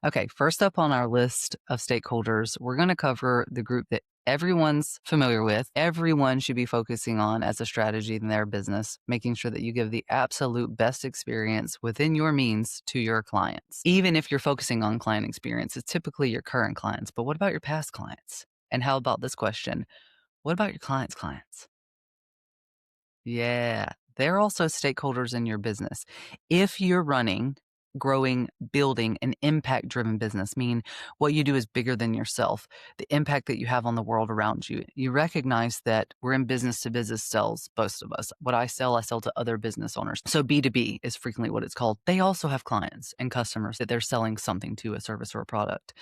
Okay, first up on our list of stakeholders, we're going to cover the group that everyone's familiar with. Everyone should be focusing on as a strategy in their business, making sure that you give the absolute best experience within your means to your clients. Even if you're focusing on client experience, it's typically your current clients. But what about your past clients? And how about this question? What about your clients' clients? Yeah, they're also stakeholders in your business. If you're running, growing, building an impact driven business, meaning what you do is bigger than yourself, the impact that you have on the world around you, you recognize that we're in business to business sales, most of us. What I sell to other business owners. So B2B is frequently what it's called. They also have clients and customers that they're selling something to, a service or a product.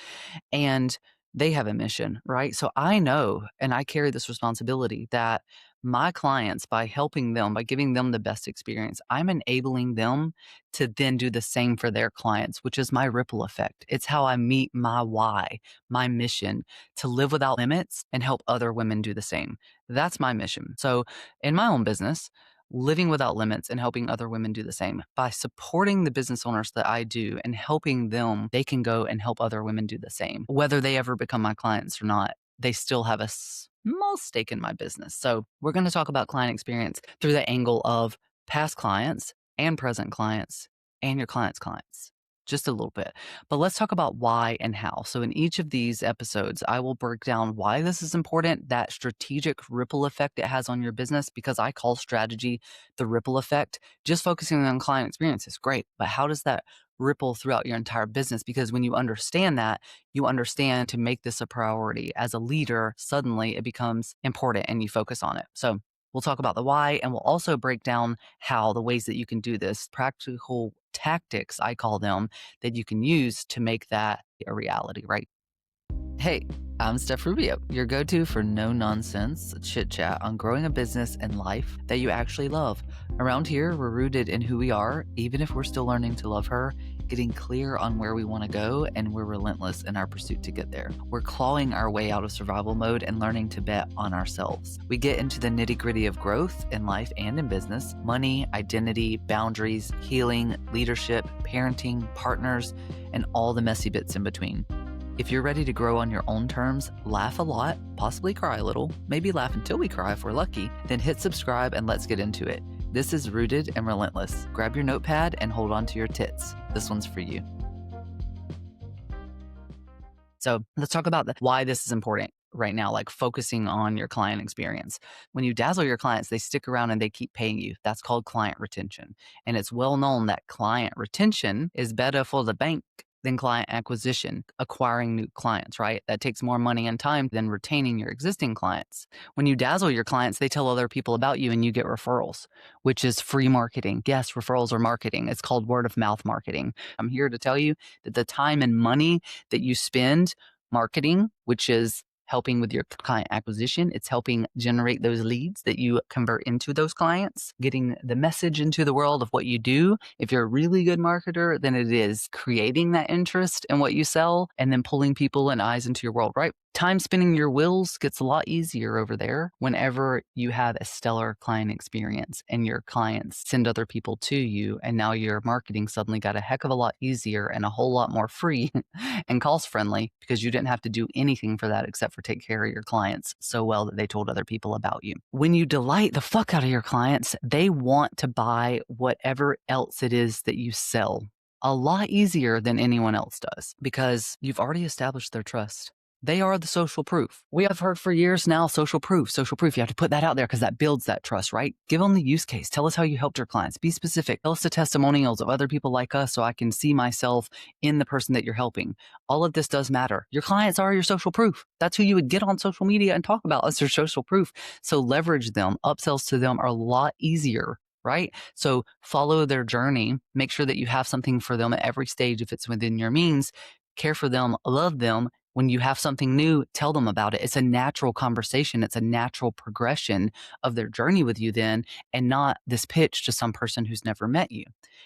And they have a mission, right? So I know, and I carry this responsibility that my clients, by helping them, by giving them the best experience, I'm enabling them to then do the same for their clients, which is my ripple effect. It's how I meet my why, my mission to live without limits and help other women do the same. That's my mission. So in my own business, living without limits and helping other women do the same. By supporting the business owners that I do and helping them, they can go and help other women do the same. Whether they ever become my clients or not, they still have a small stake in my business. So we're going to talk about client experience through the angle of past clients and present clients and your clients' clients. Just a little bit. But let's talk about why and how. So in each of these episodes, I will break down why this is important, that strategic ripple effect it has on your business, because I call strategy the ripple effect. Just focusing on client experience is great, but how does that ripple throughout your entire business? Because when you understand that, you understand to make this a priority. As a leader, suddenly it becomes important and you focus on it. So we'll talk about the why, and we'll also break down how, the ways that you can do this, practical tactics, I call them, that you can use to make that a reality, right? Hey, I'm Steph Rubio, your go-to for no-nonsense chit-chat on growing a business and life that you actually love. Around here, we're rooted in who we are, even if we're still learning to love her, getting clear on where we want to go, and we're relentless in our pursuit to get there. We're clawing our way out of survival mode and learning to bet on ourselves. We get into the nitty-gritty of growth in life and in business, money, identity, boundaries, healing, leadership, parenting, partners, and all the messy bits in between. If you're ready to grow on your own terms, laugh a lot, possibly cry a little, maybe laugh until we cry if we're lucky, then hit subscribe and let's get into it. This is Rooted and Relentless. Grab your notepad and hold on to your tits. This one's for you. So let's talk about why this is important right now, like focusing on your client experience. When you dazzle your clients, they stick around and they keep paying you. That's called client retention. And it's well known that client retention is better for the bank than client acquisition, acquiring new clients, right? That takes more money and time than retaining your existing clients. When you dazzle your clients, they tell other people about you and you get referrals, which is free marketing. Yes, referrals are marketing. It's called word of mouth marketing. I'm here to tell you that the time and money that you spend marketing, which is helping with your client acquisition, it's helping generate those leads that you convert into those clients, getting the message into the world of what you do. If you're a really good marketer, then it is creating that interest in what you sell and then pulling people and eyes into your world, right? Time spinning your wheels gets a lot easier over there whenever you have a stellar client experience and your clients send other people to you. And now your marketing suddenly got a heck of a lot easier and a whole lot more free and cost friendly, because you didn't have to do anything for that except for take care of your clients so well that they told other people about you. When you delight the fuck out of your clients, they want to buy whatever else it is that you sell a lot easier than anyone else does, because you've already established their trust. They are the social proof. We have heard for years now, social proof. You have to put that out there because that builds that trust, right? Give them the use case. Tell us how you helped your clients. Be specific. Tell us the testimonials of other people like us so I can see myself in the person that you're helping. All of this does matter. Your clients are your social proof. That's who you would get on social media and talk about as your social proof. So leverage them. Upsells to them are a lot easier, right? So follow their journey. Make sure that you have something for them at every stage if it's within your means. Care for them, love them. When you have something new, tell them about it. It's a natural conversation. It's a natural progression of their journey with you then, and not this pitch to some person who's never met you.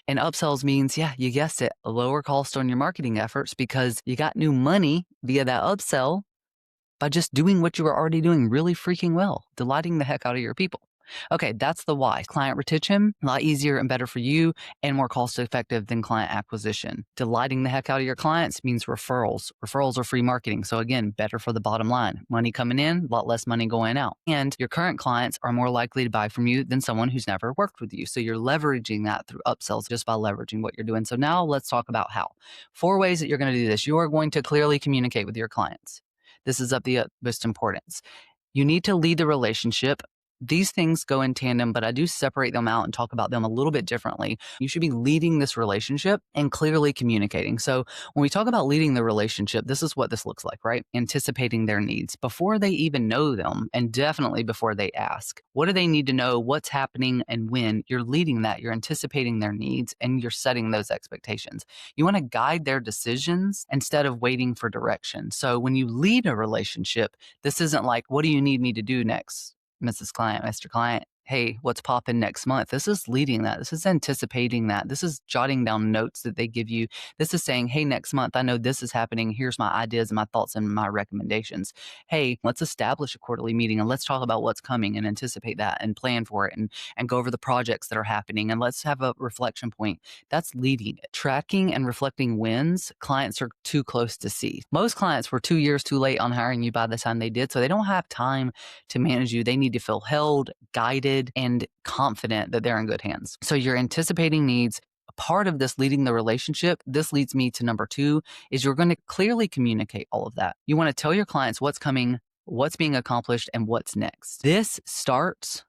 And upsells means, yeah, you guessed it, a lower cost on your marketing efforts because you got new money via that upsell by just doing what you were already doing really freaking well, delighting the heck out of your people. Okay, that's the why. Client retention, a lot easier and better for you and more cost effective than client acquisition. Delighting the heck out of your clients means referrals. Referrals are free marketing. So again, better for the bottom line. Money coming in, a lot less money going out. And your current clients are more likely to buy from you than someone who's never worked with you. So you're leveraging that through upsells just by leveraging what you're doing. So now let's talk about how. 4 ways that you're going to do this. You are going to clearly communicate with your clients. This is of the utmost importance. You need to lead the relationship. These things go in tandem, but I do separate them out and talk about them a little bit differently. You should be leading this relationship and clearly communicating. So when we talk about leading the relationship, this is what this looks like, right? Anticipating their needs before they even know them, and definitely before they ask. What do they need to know? What's happening and when? You're leading that. You're anticipating their needs and you're setting those expectations. You want to guide their decisions instead of waiting for direction. So when you lead a relationship, this isn't like, what do you need me to do next, Mrs. Client, Mr. Client? Hey, what's popping next month? This is leading that. This is anticipating that. This is jotting down notes that they give you. This is saying, hey, next month, I know this is happening. Here's my ideas and my thoughts and my recommendations. Hey, let's establish a quarterly meeting and let's talk about what's coming and anticipate that and plan for it and go over the projects that are happening. And let's have a reflection point. That's leading it. Tracking and reflecting wins, clients are too close to see. Most clients were 2 years too late on hiring you by the time they did. So they don't have time to manage you. They need to feel held, guided, and confident that they're in good hands. So you're anticipating needs. A part of this leading the relationship, this leads me to number 2, is you're going to clearly communicate all of that. You want to tell your clients what's coming, what's being accomplished, and what's next. This starts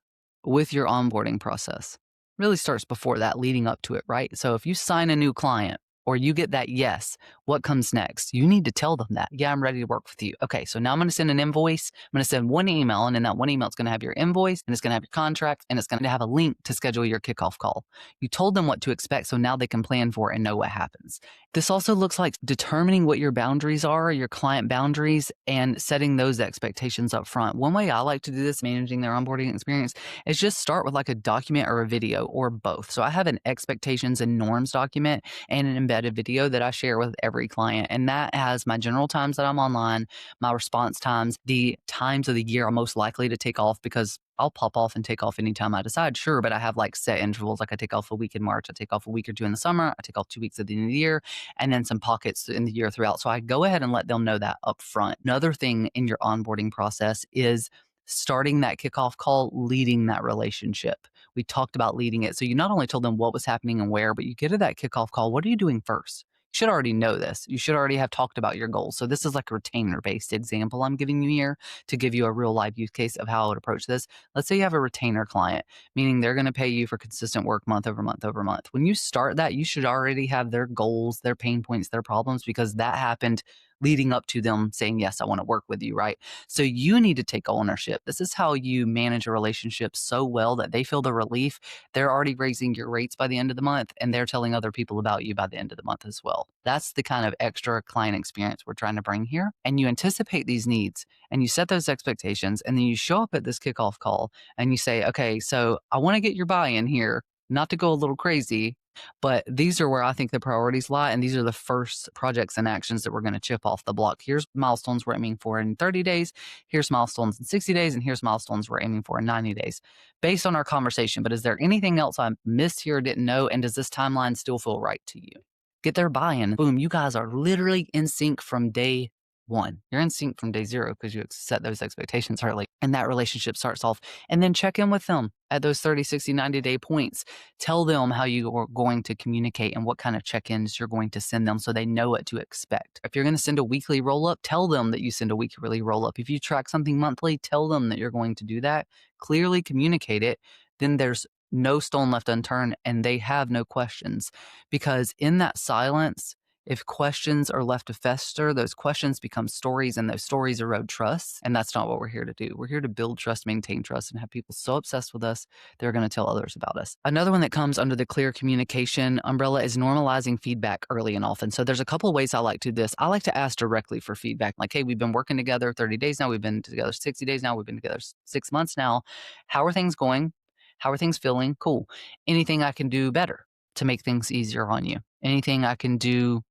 with your onboarding process. Really starts before that, leading up to it, right? So if you sign a new client, or you get that yes, what comes next? You need to tell them that. Yeah, I'm ready to work with you. Okay, so now I'm going to send an invoice. I'm going to send one email, and in that one email, it's going to have your invoice, and it's going to have your contract, and it's going to have a link to schedule your kickoff call. You told them what to expect, so now they can plan for it and know what happens. This also looks like determining what your boundaries are, your client boundaries, and setting those expectations up front. One way I like to do this, managing their onboarding experience, is just start with like a document or a video or both. So I have an expectations and norms document and an embedded video that I share with every client. And that has my general times that I'm online, my response times, the times of the year I'm most likely to take off, because I'll pop off and take off anytime I decide, sure, but I have like set intervals. Like I take off a week in March, I take off a week or 2 in the summer, I take off 2 weeks at the end of the year, and then some pockets in the year throughout. So I go ahead and let them know that up front. Another thing in your onboarding process is starting that kickoff call, leading that relationship. We talked about leading it. So you not only told them what was happening and where, but you get to that kickoff call. What are you doing first? You should already know this. You should already have talked about your goals. So this is like a retainer-based example I'm giving you here to give you a real live use case of how I would approach this. Let's say you have a retainer client, meaning they're going to pay you for consistent work month over month over month. When you start that, you should already have their goals, their pain points, their problems, because that happened leading up to them saying, yes, I want to work with you, right? So you need to take ownership. This is how you manage a relationship so well that they feel the relief. They're already raising your rates by the end of the month, and they're telling other people about you by the end of the month as well. That's the kind of extra client experience we're trying to bring here. And you anticipate these needs and you set those expectations, and then you show up at this kickoff call and you say, okay, so I want to get your buy-in here, not to go a little crazy, but these are where I think the priorities lie. And these are the first projects and actions that we're going to chip off the block. Here's milestones we're aiming for in 30 days. Here's milestones in 60 days. And here's milestones we're aiming for in 90 days based on our conversation. But is there anything else I missed here or didn't know? And does this timeline still feel right to you? Get their buy-in. Boom, you guys are literally in sync from day 1. You're in sync from day 0 because you set those expectations early, and that relationship starts off. And then check in with them at those 30, 60, 90-day points. Tell them how you are going to communicate and what kind of check-ins you're going to send them so they know what to expect. If you're going to send a weekly roll-up, tell them that you send a weekly roll-up. If you track something monthly, tell them that you're going to do that. Clearly communicate it. Then there's no stone left unturned, and they have no questions. Because in that silence, if questions are left to fester, those questions become stories, and those stories erode trust. And that's not what we're here to do. We're here to build trust, maintain trust, and have people so obsessed with us, they're going to tell others about us. Another one that comes under the clear communication umbrella is normalizing feedback early and often. So there's a couple of ways I like to do this. I like to ask directly for feedback. Like, hey, we've been working together 30 days now. We've been together 60 days now. We've been together 6 months now. How are things going? How are things feeling? Cool. Anything I can do better to make things easier on you? Anything I can do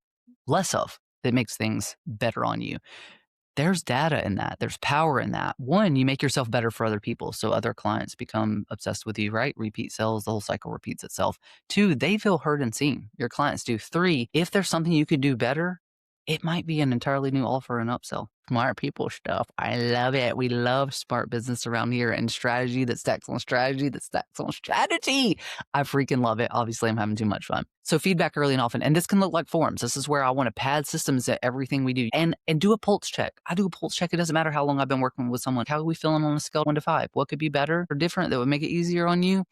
less of that makes things better on you? There's data in that. There's power in that. One, you make yourself better for other people. So other clients become obsessed with you, right? Repeat sales, the whole cycle repeats itself. Two, they feel heard and seen. Your clients do. Three, if there's something you could do better, it might be an entirely new offer and upsell. Smart people stuff. I love it. We love smart business around here and strategy that stacks on strategy that stacks on strategy. I freaking love it. Obviously, I'm having too much fun. So feedback early and often. And this can look like forms. This is where I want to pad systems at everything we do and do a pulse check. I do a pulse check. It doesn't matter how long I've been working with someone. How are we feeling on a scale of 1 to 5? What could be better or different that would make it easier on you?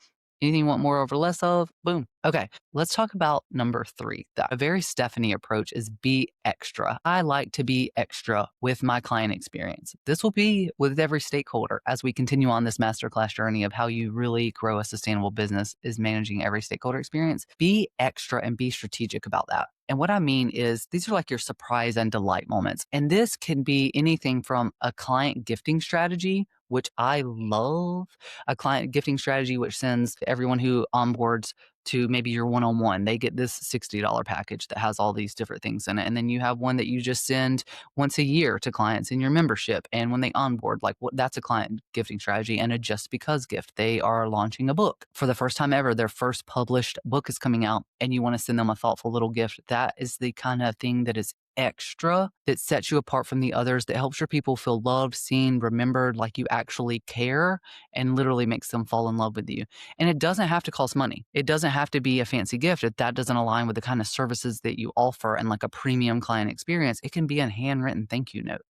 Anything you want more of or less of? Boom. Okay, let's talk about number 3. A very Stephanie approach is be extra. I like to be extra with my client experience. This will be with every stakeholder as we continue on this masterclass journey of how you really grow a sustainable business is managing every stakeholder experience. Be extra and be strategic about that. And what I mean is these are like your surprise and delight moments. And this can be anything from a client gifting strategy, which I love, a client gifting strategy, which sends everyone who onboards to maybe your one-on-one. They get this $60 package that has all these different things in it. And then you have one that you just send once a year to clients in your membership. And when they onboard, like that's a client gifting strategy and a just because gift. They are launching a book for the first time ever. Their first published book is coming out and you want to send them a thoughtful little gift. That is the kind of thing that is extra that sets you apart from the others, that helps your people feel loved, seen, remembered, like you actually care, and literally makes them fall in love with you. And it doesn't have to cost money. It doesn't have to be a fancy gift. If that doesn't align with the kind of services that you offer and like a premium client experience, it can be a handwritten thank you note.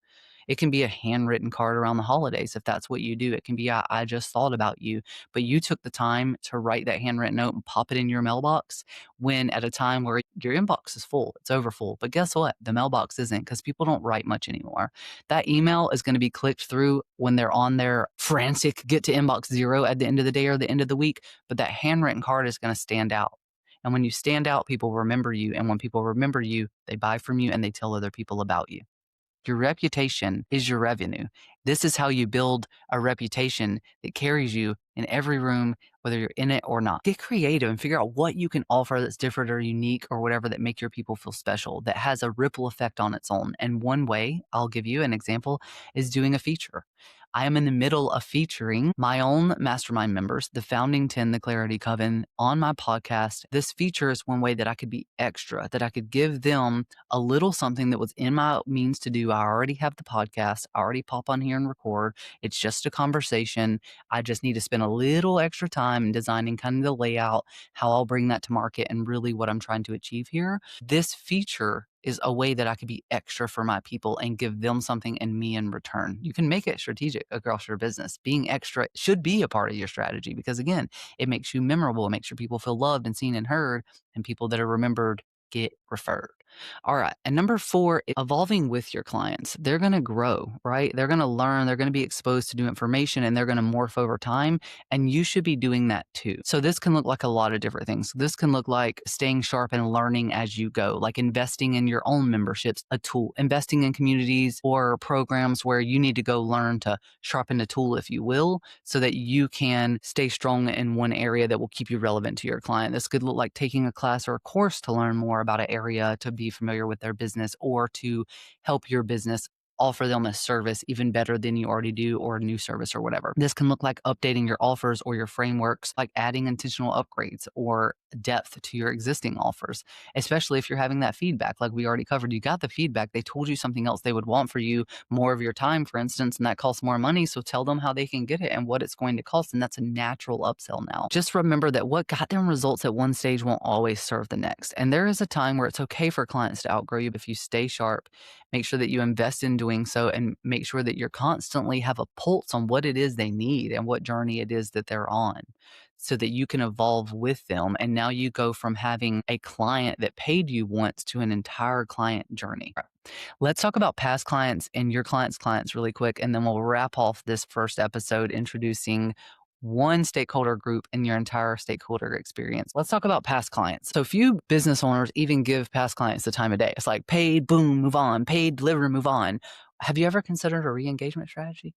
It can be a handwritten card around the holidays if that's what you do. It can be, I just thought about you, but you took the time to write that handwritten note and pop it in your mailbox when at a time where your inbox is full, it's over full. But guess what? The mailbox isn't because people don't write much anymore. That email is going to be clicked through when they're on their frantic get to inbox 0 at the end of the day or the end of the week. But that handwritten card is going to stand out. And when you stand out, people remember you. And when people remember you, they buy from you and they tell other people about you. Your reputation is your revenue. This is how you build a reputation that carries you in every room, whether you're in it or not. Get creative and figure out what you can offer that's different or unique or whatever that make your people feel special, that has a ripple effect on its own. And one way I'll give you an example is doing a feature. I am in the middle of featuring my own mastermind members, the founding 10, the Clarity Coven, on my podcast. This feature is one way that I could be extra, that I could give them a little something that was in my means to do. I already have the podcast. I already pop on here and record. It's just a conversation. I just need to spend a little extra time designing kind of the layout, how I'll bring that to market, and really what I'm trying to achieve here. This feature is a way that I could be extra for my people and give them something and me in return. You can make it strategic across your business. Being extra should be a part of your strategy because, again, it makes you memorable. It makes your people feel loved and seen and heard, and people that are remembered get referred. All right. And number 4, evolving with your clients. They're going to grow, right? They're going to learn. They're going to be exposed to new information and they're going to morph over time. And you should be doing that too. So this can look like a lot of different things. This can look like staying sharp and learning as you go, like investing in your own memberships, a tool, investing in communities or programs where you need to go learn to sharpen the tool, if you will, so that you can stay strong in one area that will keep you relevant to your client. This could look like taking a class or a course to learn more about an area, to be familiar with their business, or to help your business offer them a service even better than you already do, or a new service or whatever. This can look like updating your offers or your frameworks, like adding intentional upgrades or depth to your existing offers, especially if you're having that feedback. Like we already covered, you got the feedback. They told you something else they would want for you, more of your time, for instance, and that costs more money. So tell them how they can get it and what it's going to cost. And that's a natural upsell now. Just remember that what got them results at one stage won't always serve the next. And there is a time where it's okay for clients to outgrow you, but if you stay sharp, make sure that you invest in doing so and make sure that you're constantly have a pulse on what it is they need and what journey it is that they're on, so that you can evolve with them. And now you go from having a client that paid you once to an entire client journey. Let's talk about past clients and your clients' clients really quick, and then we'll wrap off this first episode introducing one stakeholder group in your entire stakeholder experience. Let's talk about past clients. So few business owners even give past clients the time of day. It's like paid, boom, move on, paid, deliver, move on. Have you ever considered a re-engagement strategy?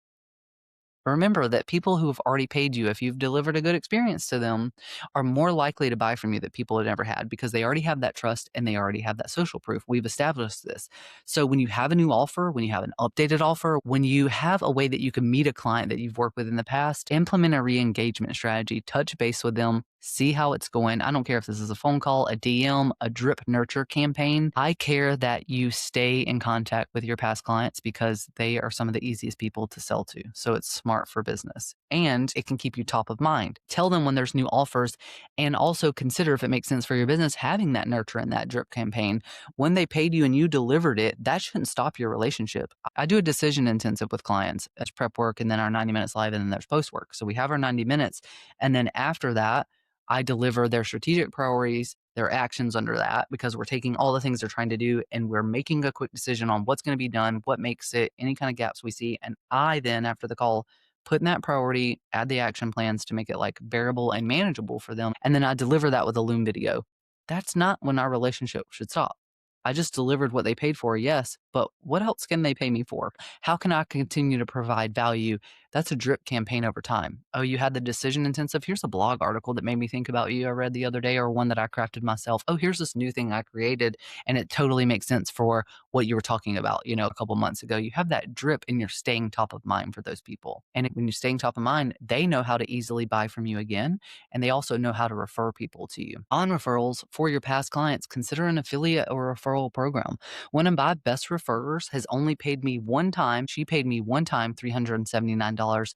Remember that people who have already paid you, if you've delivered a good experience to them, are more likely to buy from you than people have never had because they already have that trust and they already have that social proof. We've established this. So when you have a new offer, when you have an updated offer, when you have a way that you can meet a client that you've worked with in the past, implement a re-engagement strategy, touch base with them, see how it's going. I don't care if this is a phone call, a DM, a drip nurture campaign. I care that you stay in contact with your past clients because they are some of the easiest people to sell to. So it's smart for business and it can keep you top of mind. Tell them when there's new offers and also consider if it makes sense for your business having that nurture and that drip campaign. When they paid you and you delivered it, that shouldn't stop your relationship. I do a decision intensive with clients. It's prep work and then our 90 minutes live and then there's post work. So we have our 90 minutes and then after that, I deliver their strategic priorities, their actions under that, because we're taking all the things they're trying to do and we're making a quick decision on what's going to be done, what makes it, any kind of gaps we see. And I then, after the call, put in that priority, add the action plans to make it like bearable and manageable for them. And then I deliver that with a Loom video. That's not when our relationship should stop. I just delivered what they paid for, yes, but what else can they pay me for? How can I continue to provide value? That's a drip campaign over time. Oh, you had the decision intensive. Here's a blog article that made me think about you I read the other day, or one that I crafted myself. Oh, here's this new thing I created, and it totally makes sense for what you were talking about, a couple months ago. You have that drip and you're staying top of mind for those people. And when you're staying top of mind, they know how to easily buy from you again, and they also know how to refer people to you. On referrals for your past clients, consider an affiliate or referral program. One of my best referrers has only paid me one time. She paid me one time $379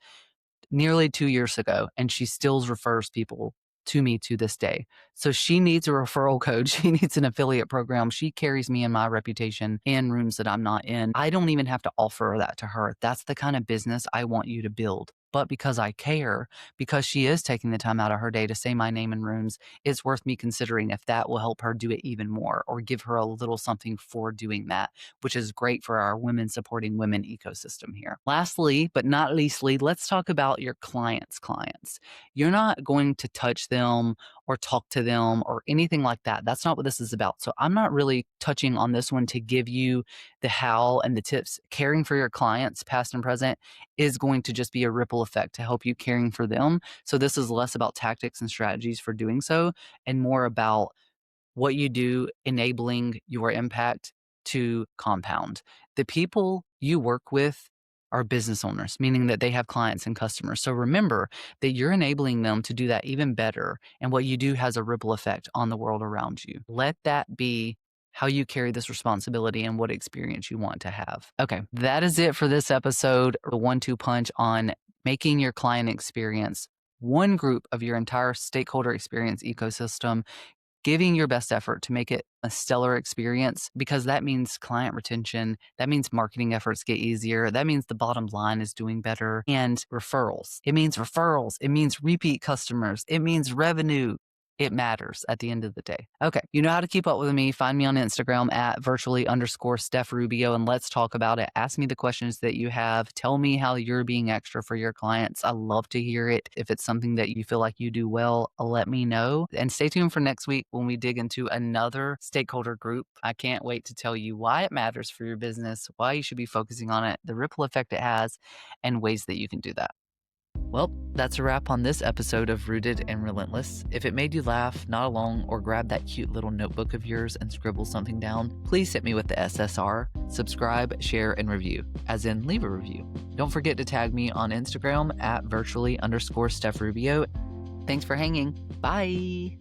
nearly 2 years ago, and she still refers people to me to this day. So she needs a referral code. She needs an affiliate program. She carries me and my reputation in rooms that I'm not in. I don't even have to offer that to her. That's the kind of business I want you to build. But because I care, because she is taking the time out of her day to say my name in rooms, it's worth me considering if that will help her do it even more or give her a little something for doing that, which is great for our women supporting women ecosystem here. Lastly, but not leastly, let's talk about your clients' clients. You're not going to touch them or talk to them or anything like that. That's not what this is about. So I'm not really touching on this one to give you the how and the tips. Caring for your clients, past and present, is going to just be a ripple effect to help you caring for them. So this is less about tactics and strategies for doing so and more about what you do enabling your impact to compound. The people you work with are business owners, meaning that they have clients and customers. So remember that you're enabling them to do that even better. And what you do has a ripple effect on the world around you. Let that be how you carry this responsibility and what experience you want to have. Okay, that is it for this episode. The 1-2 punch on making your client experience one group of your entire stakeholder experience ecosystem, giving your best effort to make it a stellar experience, because that means client retention. That means marketing efforts get easier. That means the bottom line is doing better, and referrals. It means referrals. It means repeat customers. It means revenue. It matters at the end of the day. Okay, you know how to keep up with me. Find me on Instagram at virtually_Steph Rubio and let's talk about it. Ask me the questions that you have. Tell me how you're being extra for your clients. I love to hear it. If it's something that you feel like you do well, let me know. And stay tuned for next week when we dig into another stakeholder group. I can't wait to tell you why it matters for your business, why you should be focusing on it, the ripple effect it has, and ways that you can do that. Well, that's a wrap on this episode of Rooted and Relentless. If it made you laugh, nod along, or grab that cute little notebook of yours and scribble something down, please hit me with the SSR, subscribe, share, and review, as in leave a review. Don't forget to tag me on Instagram at virtually_Steph Rubio. Thanks for hanging. Bye.